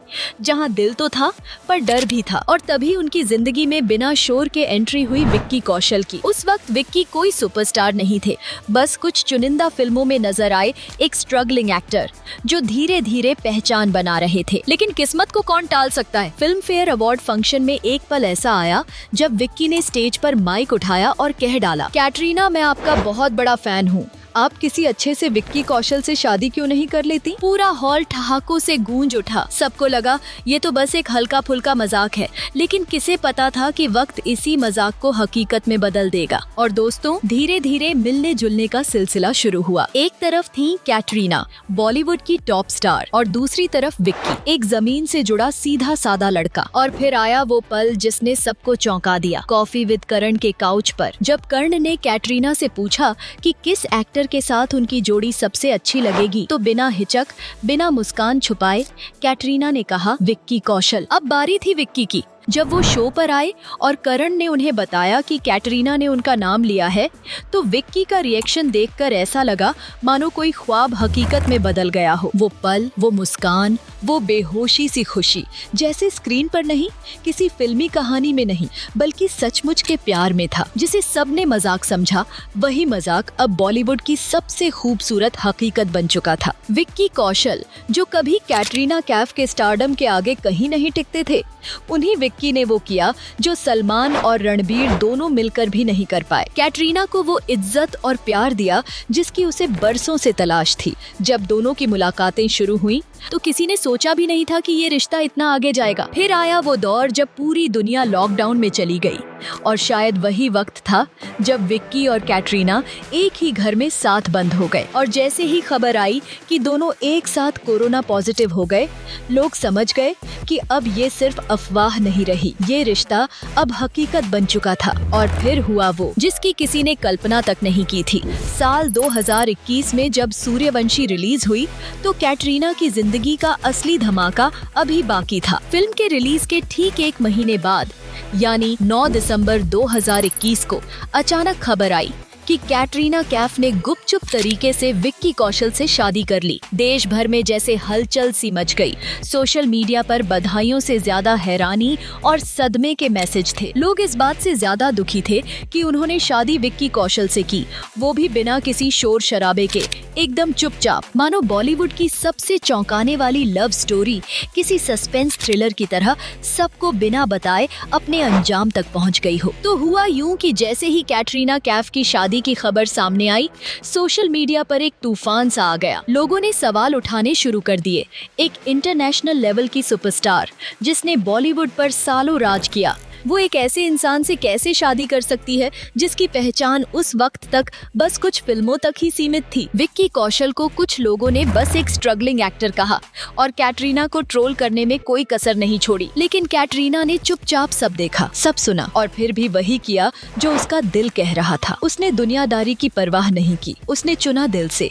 जहां दिल तो था पर डर भी था। और तभी उनकी जिंदगी में बिना शोर के एंट्री हुई विक्की कौशल की। उस वक्त विक्की कोई सुपरस्टार नहीं थे, बस कुछ चुनिंदा फिल्मों में नजर आए एक स्ट्रगलिंग एक्टर जो धीरे धीरे पहचान बना रहे थे। लेकिन किस्मत को कौन टाल सकता है। फिल्म फेयर अवार्ड फंक्शन में एक पल ऐसा आया जब विक्की ने स्टेज पर माइक उठाया और कह डाला, कैटरीना, मैं आपका बहुत बड़ा फैन हूँ, आप किसी अच्छे से विक्की कौशल से शादी क्यों नहीं कर लेती। पूरा हॉल ठहाकों से गूंज उठा। सबको लगा ये तो बस एक हल्का फुल्का मजाक है, लेकिन किसे पता था कि वक्त इसी मजाक को हकीकत में बदल देगा। और दोस्तों, धीरे धीरे मिलने जुलने का सिलसिला शुरू हुआ। एक तरफ थी कैटरीना, बॉलीवुड की टॉप स्टार, और दूसरी तरफ विक्की, एक जमीन से जुड़ा सीधा सादा लड़का। और फिर आया वो पल जिसने सबको चौंका दिया। कॉफी विद करण के काउच पर जब कर्ण ने कैटरीना से पूछा कि किस एक्टर के साथ उनकी जोड़ी सबसे अच्छी लगेगी, तो बिना हिचक, बिना मुस्कान छुपाए कैटरीना ने कहा, विक्की कौशल। अब बारी थी विक्की की। जब वो शो पर आए और करण ने उन्हें बताया कि कैटरीना ने उनका नाम लिया है, तो विक्की का रिएक्शन देखकर ऐसा लगा मानो कोई ख्वाब हकीकत में बदल गया हो। वो पल, वो मुस्कान, वो बेहोशी सी खुशी, जैसे स्क्रीन पर नहीं, किसी फिल्मी कहानी में नहीं, बल्कि सचमुच के प्यार में था, जिसे सबने मजाक समझा। वही मजाक अब बॉलीवुड की सबसे खूबसूरत हकीकत बन चुका था। विक्की कौशल, जो कभी कैटरीना कैफ के स्टारडम के आगे कहीं नहीं टिकते थे, उन्हीं विक्की ने वो किया जो सलमान और रणबीर दोनों मिलकर भी नहीं कर पाए। कैटरीना को वो इज्जत और प्यार दिया जिसकी उसे बरसों से तलाश थी। जब दोनों की मुलाकातें शुरू हुई तो किसी ने सोचा भी नहीं था कि ये रिश्ता इतना आगे जाएगा। फिर आया वो दौर जब पूरी दुनिया लॉकडाउन में चली गई, और शायद वही वक्त था जब विक्की और कैटरीना एक ही घर में साथ बंद हो गए। और जैसे ही खबर आई कि दोनों एक साथ कोरोना पॉजिटिव हो गए, लोग समझ गए कि अब ये सिर्फ अफवाह नहीं रही, ये रिश्ता अब हकीकत बन चुका था। और फिर हुआ वो जिसकी किसी ने कल्पना तक नहीं की थी। साल 2021 में जब सूर्यवंशी रिलीज हुई तो कैटरीना की जिंदगी का असली धमाका अभी बाकी था। फिल्म के रिलीज के ठीक एक महीने बाद, यानी 9 दिसंबर 2021 को अचानक खबर आई कि कैटरीना कैफ ने गुपचुप तरीके से विक्की कौशल से शादी कर ली। देश भर में जैसे हलचल सी मच गई। सोशल मीडिया पर बधाइयों से ज्यादा हैरानी और सदमे के मैसेज थे। लोग इस बात से ज्यादा दुखी थे कि उन्होंने शादी विक्की कौशल से की, वो भी बिना किसी शोर शराबे के, एकदम चुपचाप, मानो बॉलीवुड की सबसे चौंकाने वाली लव स्टोरी किसी सस्पेंस थ्रिलर की तरह सबको बिना बताए अपने अंजाम तक पहुंच गई हो। तो हुआ यूं कि जैसे ही कैटरीना कैफ की शादी की खबर सामने आई, सोशल मीडिया पर एक तूफान सा आ गया। लोगों ने सवाल उठाने शुरू कर दिए। एक इंटरनेशनल लेवल की सुपरस्टार जिसने बॉलीवुड पर सालों राज किया, वो एक ऐसे इंसान से कैसे शादी कर सकती है जिसकी पहचान उस वक्त तक बस कुछ फिल्मों तक ही सीमित थी। विक्की कौशल को कुछ लोगों ने बस एक स्ट्रगलिंग एक्टर कहा और कैटरीना को ट्रोल करने में कोई कसर नहीं छोड़ी। लेकिन कैटरीना ने चुपचाप सब देखा, सब सुना, और फिर भी वही किया जो उसका दिल कह रहा था। उसने दुनियादारी की परवाह नहीं की, उसने चुना दिल से,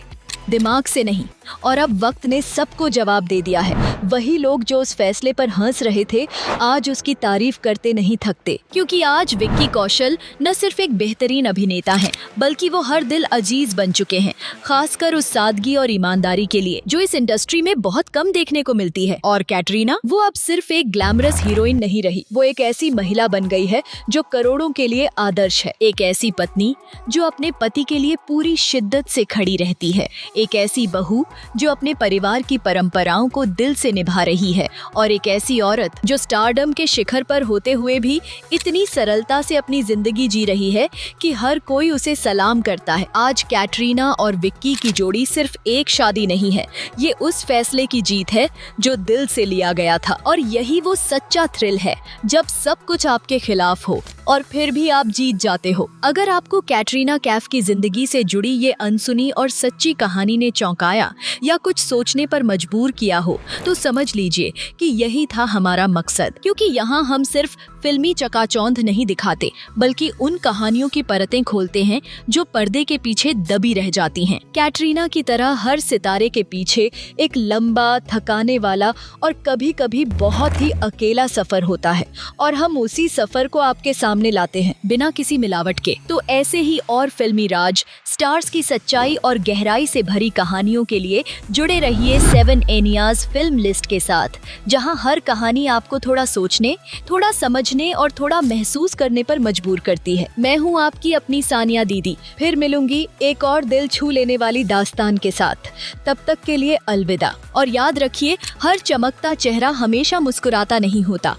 दिमाग से नहीं। और अब वक्त ने सबको जवाब दे दिया है। वही लोग जो उस फैसले पर हंस रहे थे, आज उसकी तारीफ करते नहीं थकते, क्योंकि आज विक्की कौशल न सिर्फ एक बेहतरीन अभिनेता हैं, बल्कि वो हर दिल अजीज बन चुके हैं, खासकर उस सादगी और ईमानदारी के लिए जो इस इंडस्ट्री में बहुत कम देखने को मिलती है। और कैटरीना, वो अब सिर्फ एक ग्लैमरस हीरोइन नहीं रही, वो एक ऐसी महिला बन गई है जो करोड़ों के लिए आदर्श है। एक ऐसी पत्नी जो अपने पति के लिए पूरी शिद्दत से खड़ी रहती है, एक ऐसी बहू जो अपने परिवार की परंपराओं को दिल से निभा रही है, और एक ऐसी औरत जो स्टारडम के शिखर पर होते हुए भी इतनी सरलता से अपनी जिंदगी जी रही है कि हर कोई उसे सलाम करता है। आज कैटरीना और विक्की की जोड़ी सिर्फ एक शादी नहीं है, ये उस फैसले की जीत है जो दिल से लिया गया था। और यही वो सच्चा थ्रिल है जब सब कुछ आपके खिलाफ हो और फिर भी आप जीत जाते हो। अगर आपको कैटरीना कैफ की जिंदगी से जुड़ी ये अनसुनी और सच्ची कहानी ने चौंकाया या कुछ सोचने पर मजबूर किया हो, तो समझ लीजिए कि यही था हमारा मकसद। क्योंकि यहाँ हम सिर्फ फिल्मी चकाचौंध नहीं दिखाते, बल्कि उन कहानियों की परतें खोलते हैं जो पर्दे के पीछे दबी रह जाती हैं। कैटरीना की तरह हर सितारे के पीछे एक लंबा, थकाने वाला और कभी कभी बहुत ही अकेला सफर होता है, और हम उसी सफर को आपके सामने लाते हैं बिना किसी मिलावट के। तो ऐसे ही और फिल्मी राज, स्टार्स की सच्चाई और गहराई से भरी कहानियों के लिए जुड़े रहिए 7 एनियाज फिल्म लिस्ट के साथ, जहां हर कहानी आपको थोड़ा सोचने, थोड़ा समझने और थोड़ा महसूस करने पर मजबूर करती है। मैं हूं आपकी अपनी सानिया दीदी। फिर मिलूंगी एक और दिल छू लेने वाली दास्तान के साथ। तब तक के लिए अलविदा। और याद रखिए, हर चमकता चेहरा हमेशा मुस्कुराता नहीं होता।